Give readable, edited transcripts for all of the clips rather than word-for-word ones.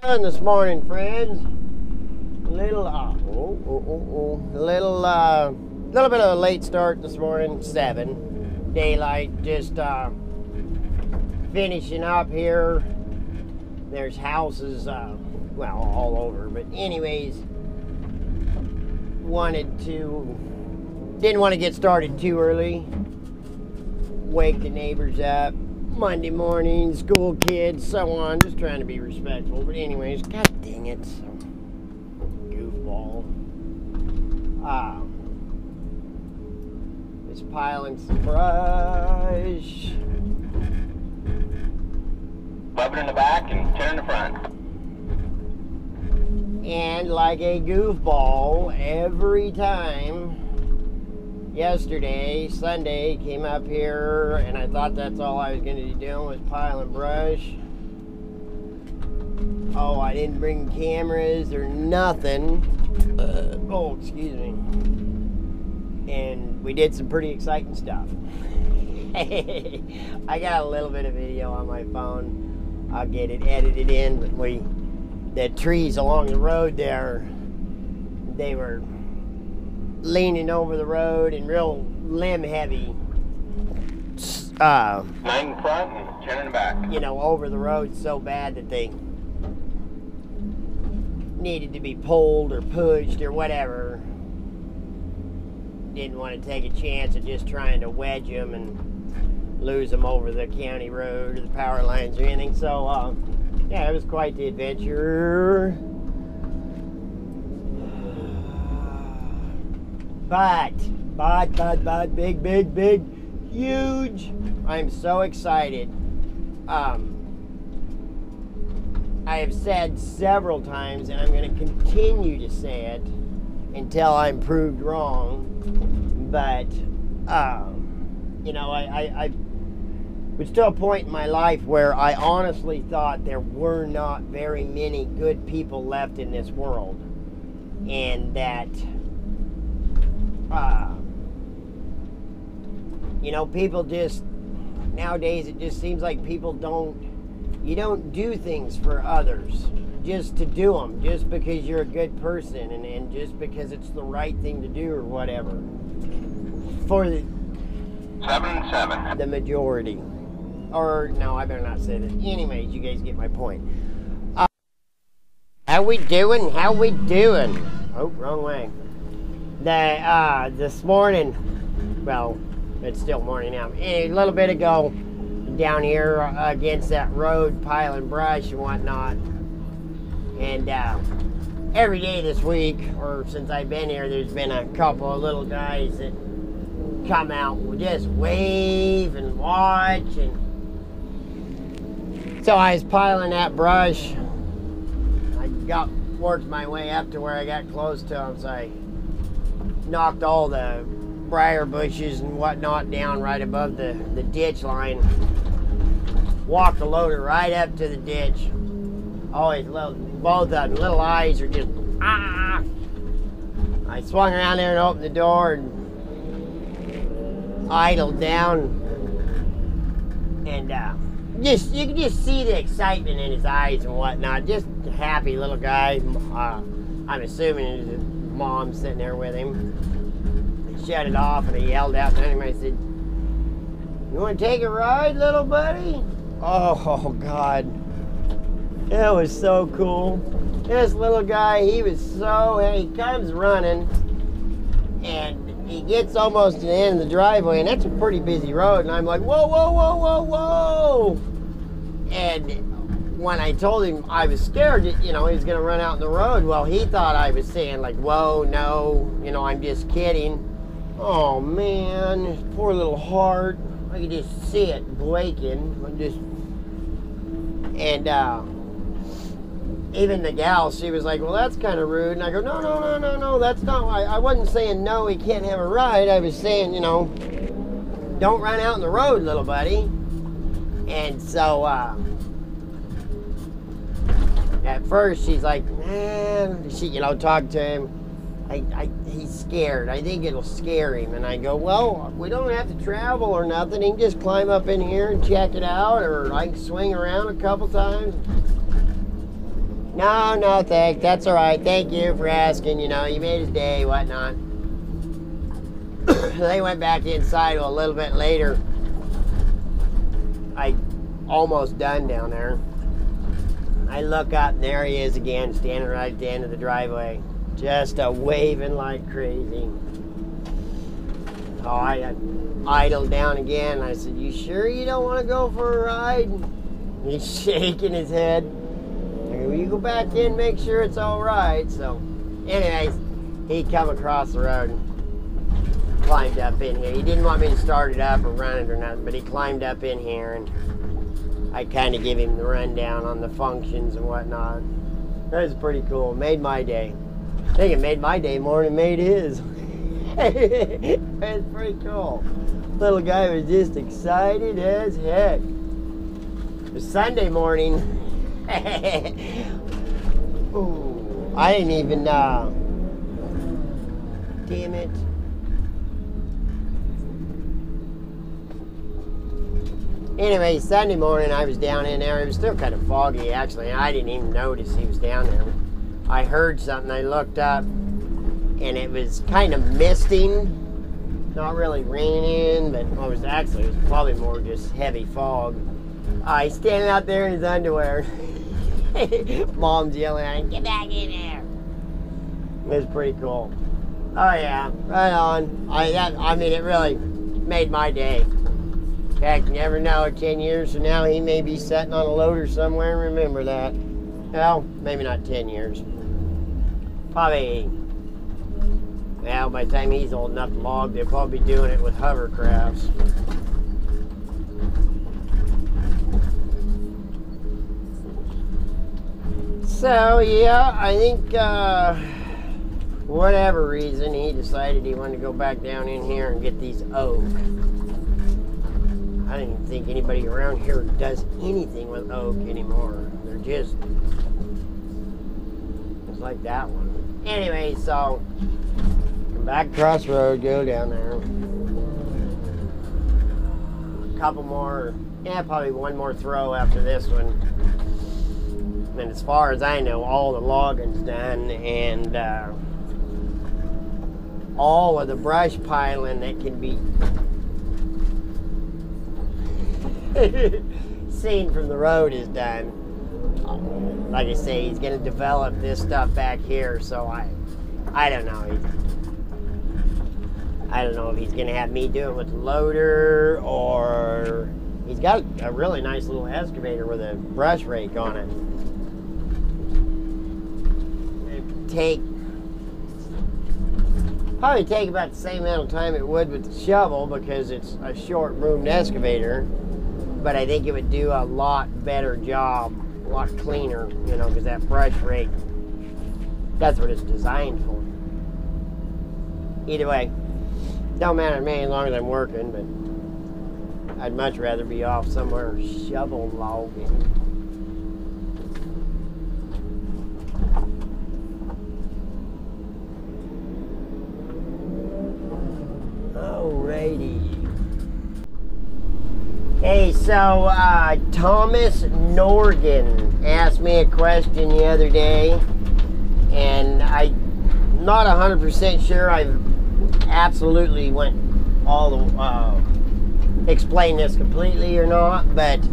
Doing this morning, friends. Little bit of a late start this morning. 7 daylight. Just finishing up here. There's houses, well, all over. But anyways, didn't want to get started too early. Wake the neighbors up. Monday morning, school kids, so on. Just trying to be respectful. But anyways, god dang it. Goofball. Just piling some brush. Rub it in the back and turn in the front. And like a goofball, every time. Yesterday, Sunday, came up here and I thought that's all I was going to be doing was piling brush. Oh, I didn't bring cameras or nothing. Oh, excuse me. And we did some pretty exciting stuff. I got a little bit of video on my phone. I'll get it edited in. But the trees along the road there, they were leaning over the road and real limb heavy. 9 in front and 10 in the back. You know, over the road so bad that they needed to be pulled or pushed or whatever. Didn't want to take a chance of just trying to wedge them and lose them over the county road or the power lines or anything. So, yeah, it was quite the adventure. But, big, huge. I'm so excited. I have said several times, and I'm going to continue to say it until I'm proved wrong. But, you know, I was to a point in my life where I honestly thought there were not very many good people left in this world. And that you know, people just, nowadays it just seems like people you don't do things for others just to do them, just because you're a good person and just because it's the right thing to do or whatever. For the 7 and 7. The majority. Or, no, I better not say that. Anyways, you guys get my point. How we doing? Oh, wrong way. This morning, well, it's still morning now. A little bit ago, down here against that road, piling brush and whatnot. And every day this week, or since I've been here, there's been a couple of little guys that come out and just wave and watch. And so I was piling that brush. I worked my way up to where I got close to them, so I knocked all the briar bushes and whatnot down right above the ditch line. Walked the loader right up to the ditch. Always both of them little eyes are just ah. I swung around there and opened the door and idled down, and you can just see the excitement in his eyes and whatnot. Just a happy little guy. I'm assuming his mom sitting there with him. Shut it off and I yelled out to him. I said, "You want to take a ride, little buddy?" Oh God, it was so cool. This little guy, he comes running and he gets almost to the end of the driveway, and that's a pretty busy road, and I'm like, whoa. And when I told him I was scared that, you know, he was going to run out in the road, well, he thought I was saying like, whoa, no, you know, I'm just kidding. Oh man, his poor little heart. I could just see it breaking. And even the gal, she was like, well, that's kind of rude. And I go, no, that's not why. I wasn't saying no, he can't have a ride. I was saying, you know, don't run out in the road, little buddy. And so at first she's like, man, she, you know, talked to him. He's scared. I think it'll scare him. And I go, well, we don't have to travel or nothing. He can just climb up in here and check it out, or I can swing around a couple times. No, thanks. That's all right. Thank you for asking. You know, you made his day, whatnot. They went back inside a little bit later. I almost done down there. I look up and there he is again, standing right at the end of the driveway, just waving like crazy. Oh, I idled down again. I said, "You sure you don't want to go for a ride?" And he's shaking his head. I go, "Will you go back in, make sure it's all right?" So, anyways, he come across the road and climbed up in here. He didn't want me to start it up or run it or nothing, but he climbed up in here and I kind of give him the rundown on the functions and whatnot. That was pretty cool. Made my day. I think it made my day more than it made his. It's pretty cool. Little guy was just excited as heck. It was Sunday morning. Ooh, I didn't even, damn it. Anyway, Sunday morning I was down in there. It was still kind of foggy, actually. I didn't even notice he was down there. I heard something. I looked up, and it was kind of misting. Not really raining, but well, it was probably more just heavy fog. He's standing out there in his underwear. Mom's yelling at him, "Get back in there!" It was pretty cool. Oh yeah, right on. I mean, it really made my day. Heck, you never know, 10 years from now, he may be sitting on a loader somewhere and remember that. Well, maybe not 10 years. Probably, well, by the time he's old enough to log, they'll probably be doing it with hovercrafts. So, yeah, I think, whatever reason, he decided he wanted to go back down in here and get these oak. I don't even think anybody around here does anything with oak anymore. They're just like that one. Anyway, so come back across the road, go down there. A couple more, yeah, probably one more throw after this one. And as far as I know, all the logging's done, and all of the brush piling that can be seen from the road is done. Like I say, he's going to develop this stuff back here, so I don't know. I don't know if he's going to have me do it with the loader, or he's got a really nice little excavator with a brush rake on it. Probably take about the same amount of time it would with the shovel, because it's a short boomed excavator. But I think it would do a lot better job, a lot cleaner, you know, because that brush rake, that's what it's designed for. Either way, don't matter to me as long as I'm working, but I'd much rather be off somewhere shovel logging. Alrighty. Hey, so Thomas Norgan asked me a question the other day, and I'm not 100% sure I've absolutely went all the explain this completely or not, but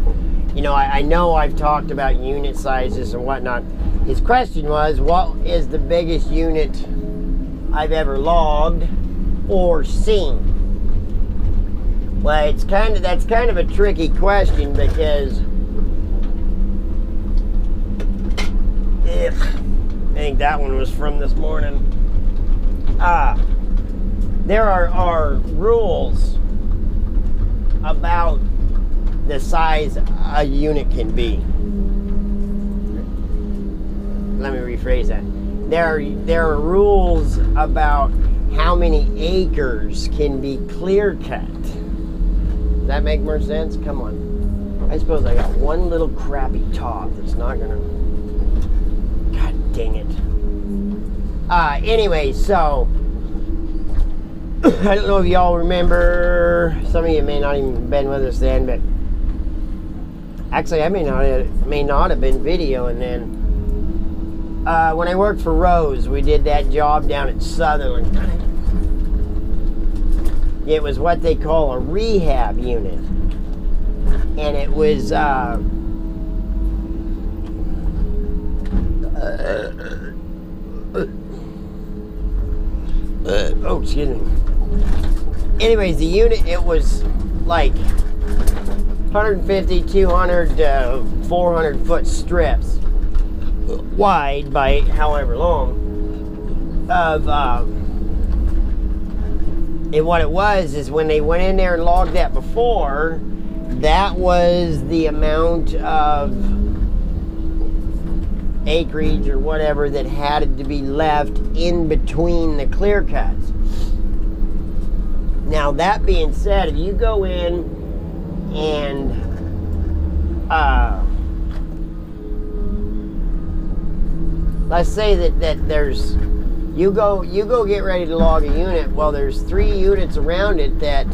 you know, I know I've talked about unit sizes and whatnot. His question was, what is the biggest unit I've ever logged or seen? Well, that's kind of a tricky question, because I think that one was from this morning. There are rules about the size a unit can be. Let me rephrase that. There are rules about how many acres can be clear cut. Does that make more sense? Come on. I suppose I got one little crappy top that's not gonna... God dang it. Anyway, so... I don't know if y'all remember... Some of you may not even have been with us then, but... Actually, I may not have been videoing then. When I worked for Rose, we did that job down at Sutherland. It was what they call a rehab unit. And it was oh, excuse me. Anyways, the unit, it was like 150, 200, 400 foot strips wide by however long of and what it was is when they went in there and logged that before, that was the amount of acreage or whatever that had to be left in between the clear cuts. Now, that being said, if you go in and let's say that there's you go get ready to log a unit. Well, there's 3 units around it that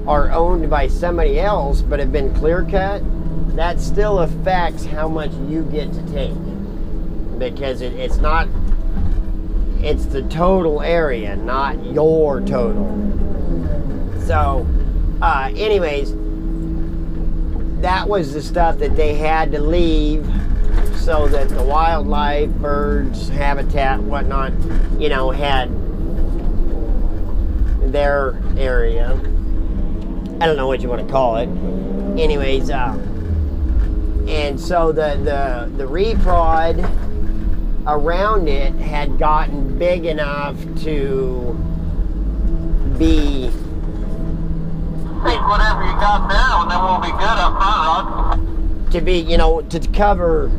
are owned by somebody else but have been clear cut. That still affects how much you get to take, because it's the total area, not your total. So anyways, that was the stuff that they had to leave so that the wildlife, birds, habitat, whatnot, you know, had their area. I don't know what you want to call it. Anyways, and so the reprod around it had gotten big enough to be. Take whatever you got there, and then we'll be good up front, Rod. To be, you know, to cover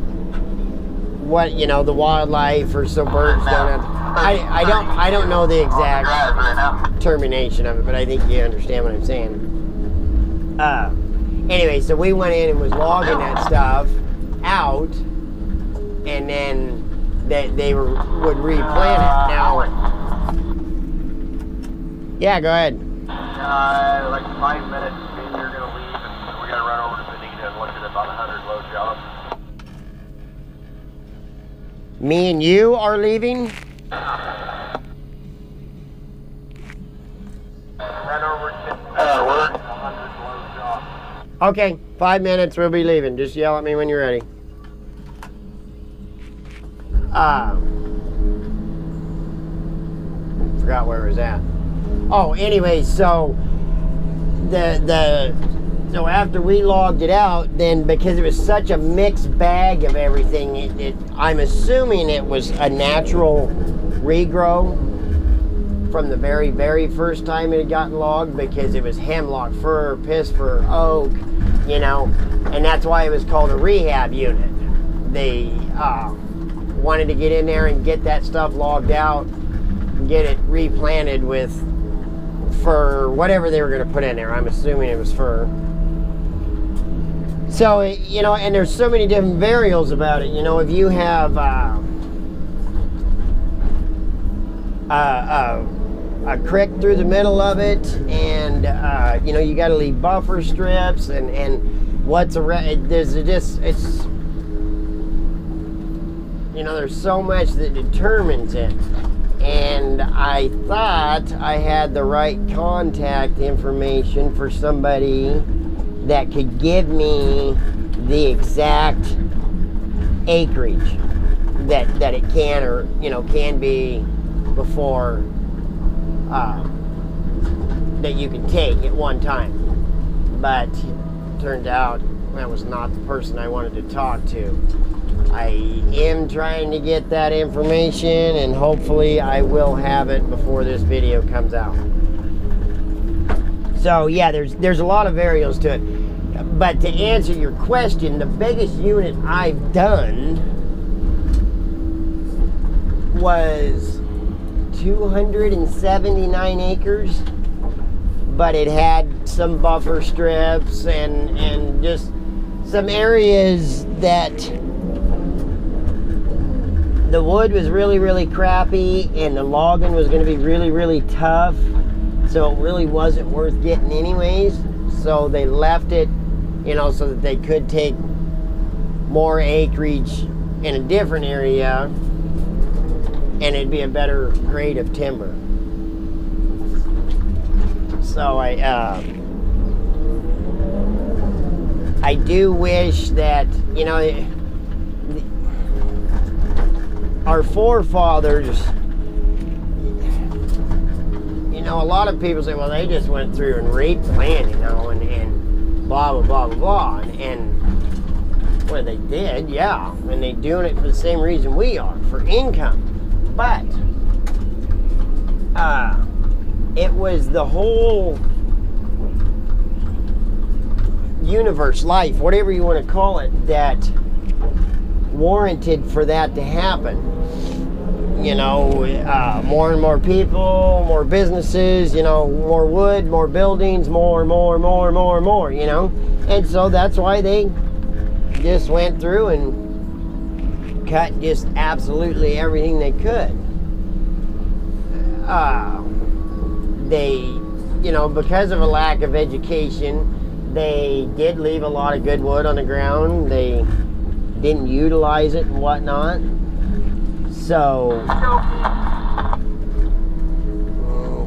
what, you know, the wildlife, or so birds don't have. I don't know the exact termination of it, but I think you understand what I'm saying. Anyway, so we went in and was logging that stuff out, and then they would replant it. Now, yeah, go ahead. Like 5 minutes, me and you're gonna leave, and we're gonna run over to Benita and look at about 100 load jobs. Me and you are leaving? Run over to 100 load jobs. Okay, 5 minutes, we'll be leaving. Just yell at me when you're ready. Forgot where it was at. Oh, anyway, so so after we logged it out, then because it was such a mixed bag of everything, I'm assuming it was a natural regrow from the very, very first time it had gotten logged, because it was hemlock, fir, piss fir, oak, you know, and that's why it was called a rehab unit. They wanted to get in there and get that stuff logged out and get it replanted with fir, whatever they were going to put in there. I'm assuming it was fir. So, you know, and there's so many different variables about it. You know, if you have a creek through the middle of it, and you know, you got to leave buffer strips, and what's around, there's just, it's, you know, there's so much that determines it. And I thought I had the right contact information for somebody that could give me the exact acreage that it can, or, you know, can be before that you can take at one time. But it turned out that was not the person I wanted to talk to. I am trying to get that information, and hopefully I will have it before this video comes out. So yeah, there's a lot of variables to it. But to answer your question, the biggest unit I've done was 279 acres, but it had some buffer strips and just some areas that the wood was really, really crappy, and the logging was going to be really, really tough, so it really wasn't worth getting anyways. So they left it, you know, so that they could take more acreage in a different area and it'd be a better grade of timber. So I do wish that, you know, our forefathers, you know, a lot of people say, well, they just went through and raped the land, you know, and blah, blah, blah, blah, blah. And well, they did, yeah. And they're doing it for the same reason we are, for income. But it was the whole universe, life, whatever you want to call it, that warranted for that to happen. You know, more and more people, more businesses, you know, more wood, more buildings, more, you know. And so that's why they just went through and cut just absolutely everything they could. They, you know, because of a lack of education, they did leave a lot of good wood on the ground. They didn't utilize it and whatnot. So,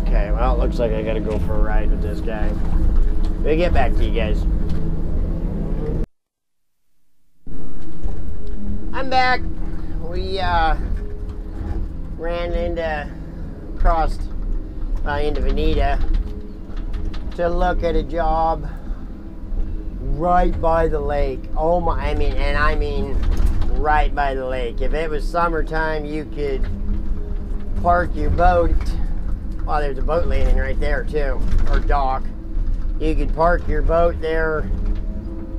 okay, well, it looks like I gotta go for a ride with this guy. We'll get back to you guys. I'm back. We crossed into Veneta to look at a job right by the lake. Oh my, I mean right by the lake. If it was summertime, you could park your boat. Well, there's a boat landing right there too, or dock. You could park your boat there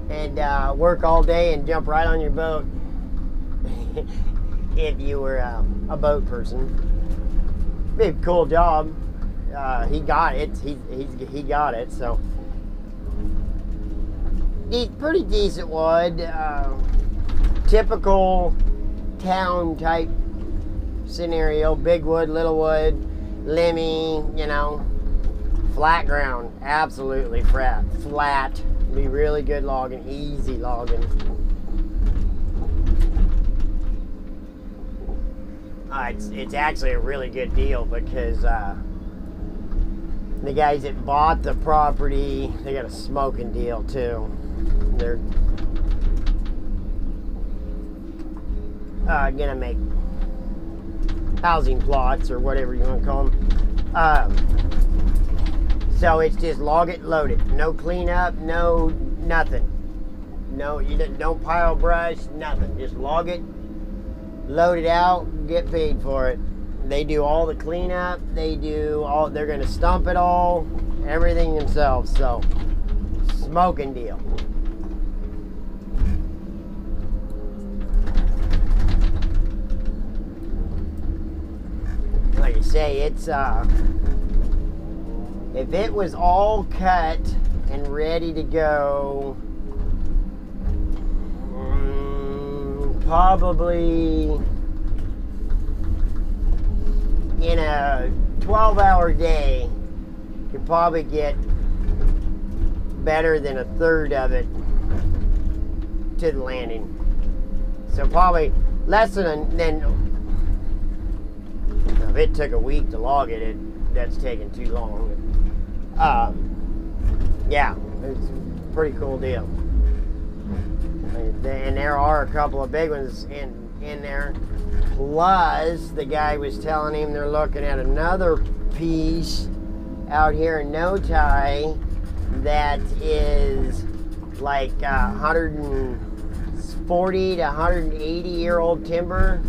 and work all day and jump right on your boat if you were a boat person. Be a cool job. He got it. He got it. So pretty decent wood. Typical town type scenario. Big wood, little wood, limmy, you know, flat ground, absolutely flat. Be really good logging, easy logging. It's actually a really good deal because the guys that bought the property, they got a smoking deal too. They're gonna make housing plots or whatever you want to call them. So it's just log it, load it. No cleanup, no nothing. No, you don't pile brush, nothing. Just log it, load it out, get paid for it. They do all the cleanup. They're gonna stump it all, everything themselves. So smoking deal. Like I say, it's if it was all cut and ready to go, probably in a 12-hour day, could probably get better than a third of it to the landing. So probably less than if it took a week to log it, that's taking too long. Yeah, it's a pretty cool deal. And there are a couple of big ones in there. Plus, the guy was telling him they're looking at another piece out here in Notai that is like 140 to 180 year old timber.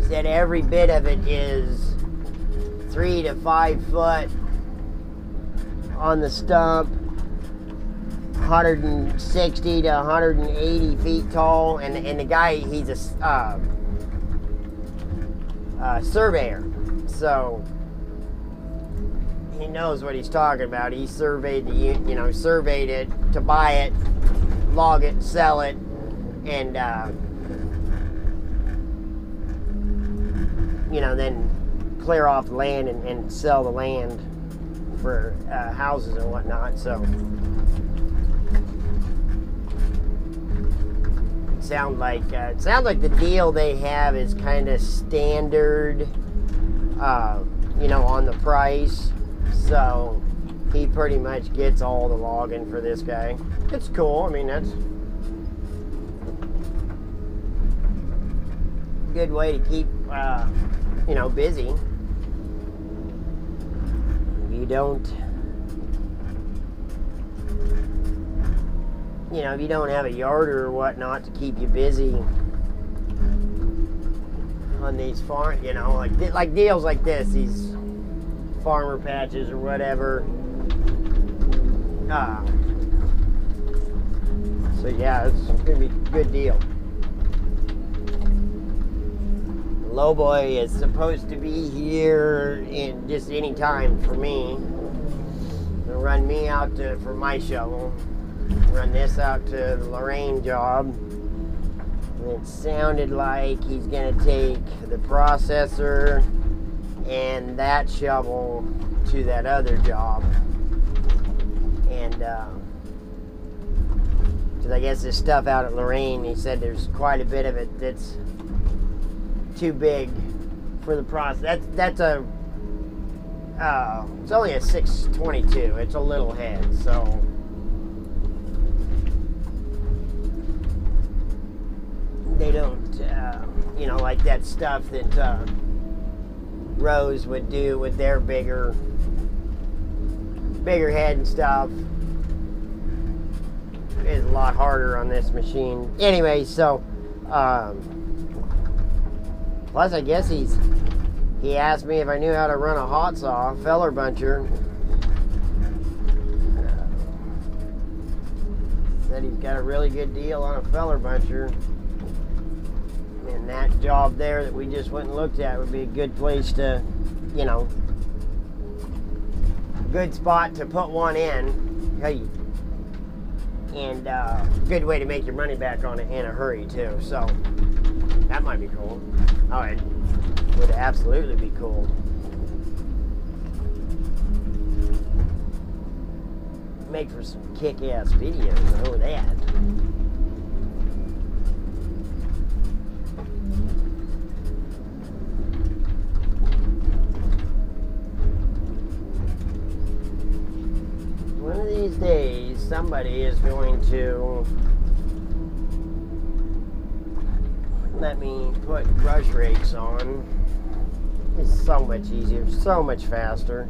Said every bit of it is 3 to 5 foot on the stump, 160 to 180 feet tall, and the guy, he's a surveyor, so he knows what he's talking about. He surveyed surveyed it to buy it, log it, sell it, and then clear off the land and sell the land for houses and whatnot. So sounds like the deal they have is kind of standard, on the price. So he pretty much gets all the logging for this guy. It's cool. I mean, that's a good way to keep, busy. If you don't have a yarder or whatnot to keep you busy on these farms, like deals like this, these farmer patches or whatever. So yeah, it's gonna be a good deal. Lowboy is supposed to be here in just any time for me. Gonna run me out for my shovel. Run this out to the Lorraine job. And it sounded like he's gonna take the processor and that shovel to that other job. And because I guess this stuff out at Lorraine, he said there's quite a bit of it that's too big for the process. That's a it's only a 622. It's a little head, so they don't like that stuff that Rose would do with their bigger head and stuff is a lot harder on this machine. Anyway, so plus I guess he asked me if I knew how to run a hot saw, feller buncher. Said he's got a really good deal on a feller buncher. And that job there that we just went and looked at would be a good place to, good spot to put one in. Hey. And good way to make your money back on it in a hurry too. So that might be cool. Oh, it would absolutely be cool. Make for some kick-ass videos, I know that. One of these days, somebody is going to let me put brush rakes on. It's so much easier, so much faster.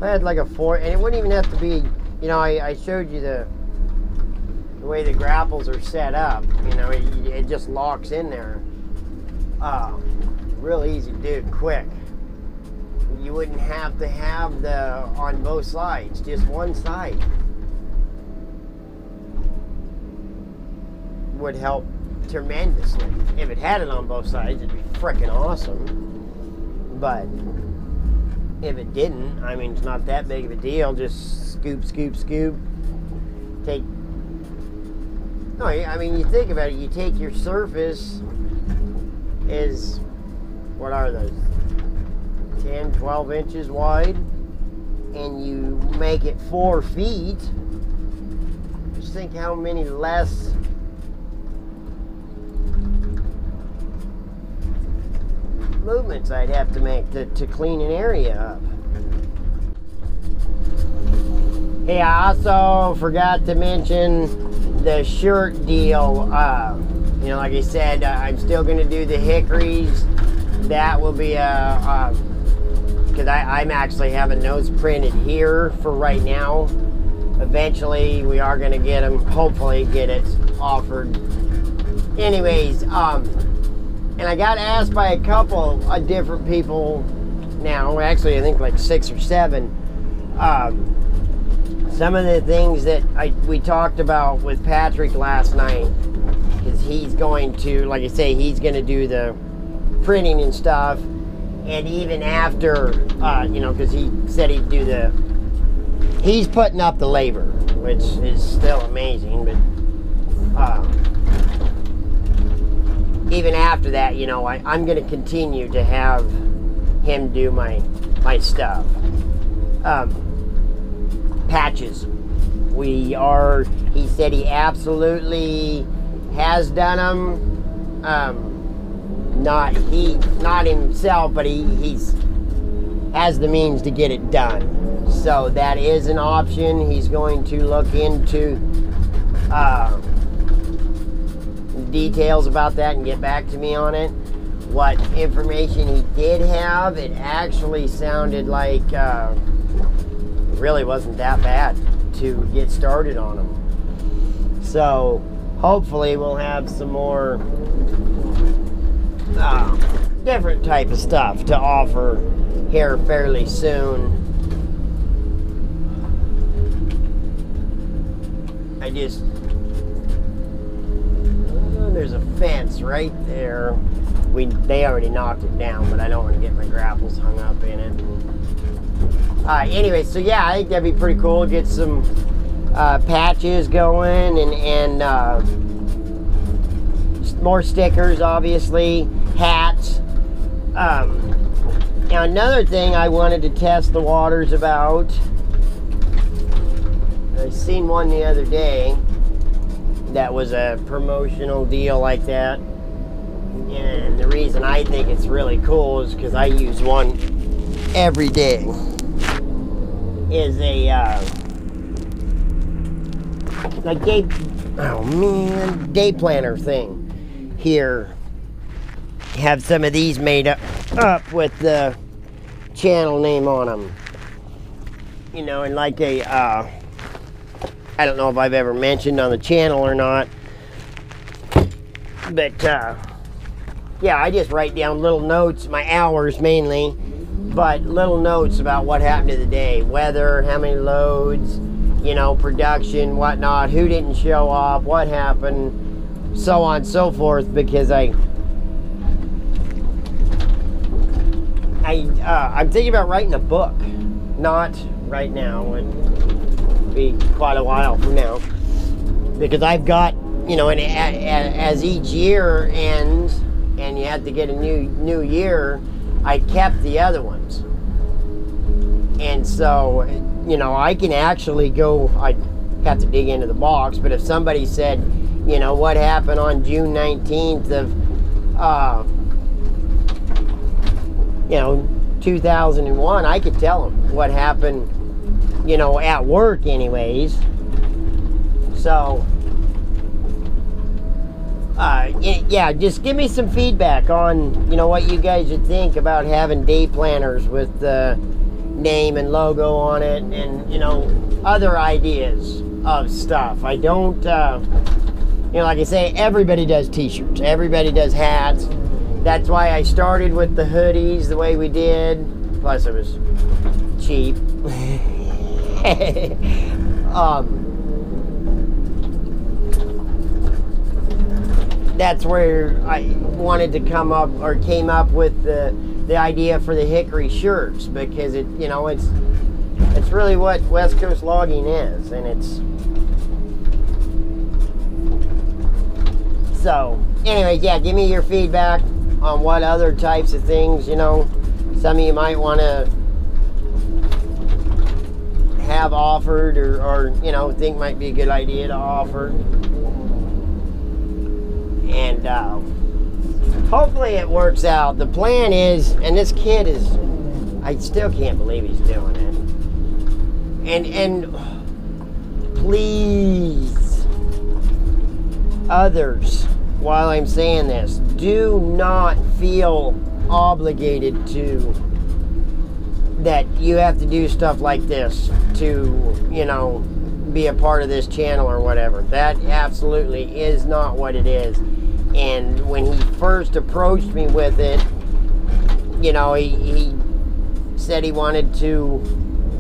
I had like a 4, and it wouldn't even have to be, I showed you the way the grapples are set up. It just locks in there. Real easy to do, quick. You wouldn't have to have the on both sides, just one side. Would help tremendously. If it had it on both sides, it'd be freaking awesome. But if it didn't, it's not that big of a deal. Just scoop, scoop, scoop. You think about it, you take your surface is, what are those? 10, 12 inches wide, and you make it 4 feet. Just think how many less movements I'd have to make to clean an area up. Hey, I also forgot to mention the shirt deal. Like I said, I'm still going to do the hickories. That will be because I'm actually having those printed here for right now. Eventually, we are going to get them, hopefully get it offered. Anyways, and I got asked by a couple of different people now, actually I think like 6 or 7, some of the things that we talked about with Patrick last night, because he's going to, like I say, he's going to do the printing and stuff, and even after, because he said he'd do he's putting up the labor, which is still amazing, but even after that, I'm going to continue to have him do my stuff. Patches. He said he absolutely has done them. Not himself, but he's has the means to get it done. So that is an option. He's going to look into details about that and get back to me on it. What information he did have, it actually sounded like it really wasn't that bad to get started on them. So hopefully we'll have some more different type of stuff to offer here fairly soon. There's a fence right there. They already knocked it down, but I don't want to get my grapples hung up in it. Anyway, so yeah, I think that'd be pretty cool. Get some patches going and more stickers, obviously, hats. Now another thing I wanted to test the waters about. I seen one the other day that was a promotional deal like that. And the reason I think it's really cool is because I use one every day. Is a like day planner thing. Here, have some of these made up with the channel name on them. You know, and like a I don't know if I've ever mentioned on the channel or not, but yeah, I just write down little notes, my hours mainly, but little notes about what happened to the day, weather, how many loads, you know, production, whatnot, who didn't show up, what happened, so on and so forth, because I'm thinking about writing a book. Not right now, it'd be quite a while from now, because I've got, you know, and as each year ends and you have to get a new year, I kept the other ones. And so, you know, I can actually go, I'd have to dig into the box, but if somebody said, you know, what happened on June 19th of, you know, 2001, I could tell them what happened, you know, at work anyways. So, yeah, just give me some feedback on, you know, what you guys would think about having day planners with the name and logo on it, and, you know, other ideas of stuff. I don't, you know, like I say, everybody does t-shirts, everybody does hats. That's why I started with the hoodies the way we did, plus it was cheap. That's where I wanted to come up, or came up with the idea for the hickory shirts, because it, you know, it's really what West Coast logging is, and it's so. Anyways, yeah, give me your feedback on what other types of things, you know, some of you might want to have offered, or you know, think might be a good idea to offer. And hopefully it works out. The plan is, and this kid is, I still can't believe he's doing it. And please, others, while I'm saying this, do not feel obligated to, that you have to do stuff like this to, you know, be a part of this channel or whatever. That absolutely is not what it is. And when he first approached me with it, you know, he said he wanted to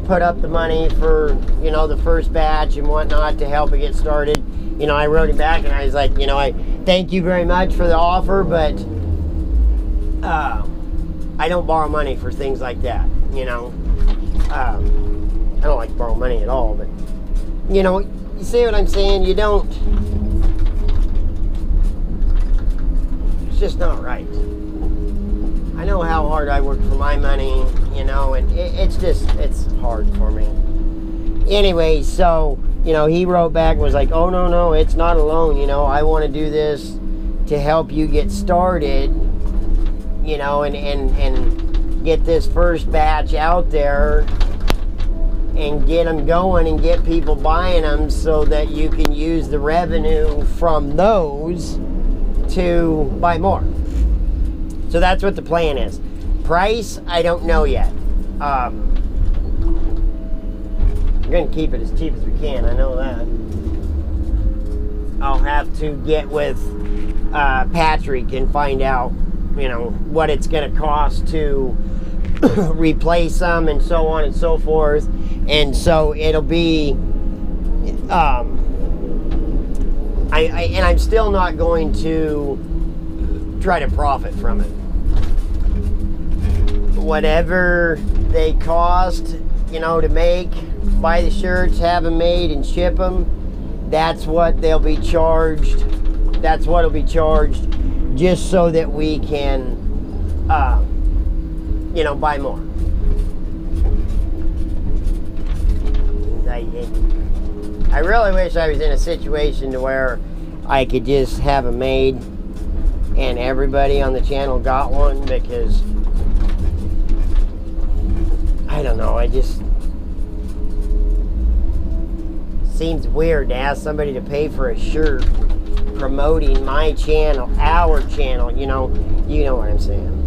put up the money for, you know, the first batch and whatnot to help it get started. You know, I wrote him back and I was like, you know, I thank you very much for the offer, but I don't borrow money for things like that, you know. I don't like to borrow money at all, but, you know, you see what I'm saying? You don't, it's just not right. I know how hard I work for my money, you know, and it's just, it's hard for me. Anyway, so you know, he wrote back and was like, oh, no, it's not a loan. You know, I want to do this to help you get started, you know, and get this first batch out there and get them going and get people buying them so that you can use the revenue from those to buy more. So that's what the plan is. Price, I don't know yet. We're going to keep it as cheap as we can, I know that. I'll have to get with Patrick and find out, you know, what it's going to cost to replace them and so on and so forth. And so it'll be, I'm still not going to try to profit from it. Whatever they cost, you know, to make, buy the shirts, have them made and ship them, that's what they'll be charged. That's what will be charged, just so that we can, you know, buy more. I really wish I was in a situation to where I could just have them made and everybody on the channel got one, because I don't know, it just seems weird to ask somebody to pay for a shirt promoting my channel, our channel, you know what I'm saying.